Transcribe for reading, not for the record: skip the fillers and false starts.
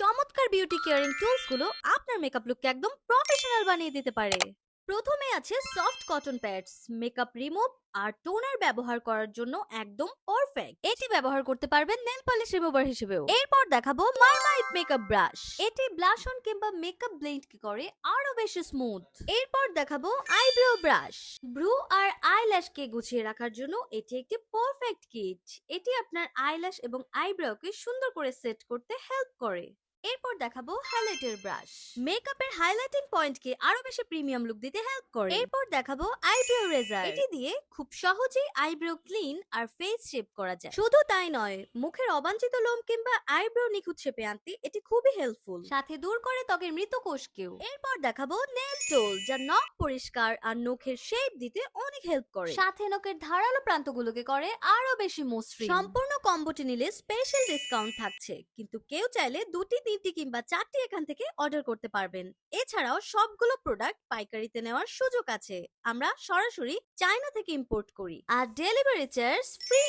চমৎকার beauty caring tools গুলো আপনার মেকআপ লুককে একদম প্রফেশনাল বানিয়ে দিতে পারে। প্রথমে আছে soft cotton pads, makeup remove আর টোনার ব্যবহার করার জন্য একদম পারফেক্ট। এটি ব্যবহার করতে পারবেন নেল পলিশ রিমুভার হিসেবেও। এরপর দেখাবো মারমাইট মেকআপ ব্রাশ। এটি ব্লাশ অন কিংবা মেকআপ ব্লেন্ড কি করে আরো বেশি স্মুথ। এরপর দেখাবো আইব্রো ব্রাশ। ব্রু আর আইল্যাশ কে গুছিয়ে রাখার জন্য এটি একটি পারফেক্ট কিট। এটি আপনার আইল্যাশ এবং আইব্রোকে সুন্দর করে সেট করতে হেল্প করে। এরপর দেখাবো হাইলাইটার ব্রাশ। মেকআপের হাইলাইটিং পয়েন্টকে আরো বেশি প্রিমিয়াম লুক দিতে হেল্প করে। এরপর দেখাবো আইব্রো রেজার। এটি দিয়ে খুব সহজেই আইব্রো ক্লিন আর ফেস শেপ করা যায়। শুধু তাই নয়, মুখের অবাঞ্ছিত লোম কিংবা আইব্রো নিখুঁত শেপে আনতে এটি খুবই হেল্পফুল। সাথে দূর করে ত্বকের মৃত কোষকেও। এরপর দেখাবো নেল টুল, যা নখ পরিষ্কার আর নখের শেপ দিতে অনেক হেল্প করে। সাথে নখের ধারালো প্রান্তগুলোকে করে আরো বেশি মসৃণ। সম্পূর্ণ কম্বোটি নিলে স্পেশাল ডিসকাউন্ট থাকছে, কিন্তু কেউ চাইলে দুটি, তিনটি কিংবা চারটি এখান থেকে অর্ডার করতে পারবেন। এছাড়াও সবগুলো প্রোডাক্ট পাইকারিতে নেওয়ার সুযোগ আছে। আমরা সরাসরি চায়না থেকে ইম্পোর্ট করি আর ডেলিভারি চার্জ ফ্রি।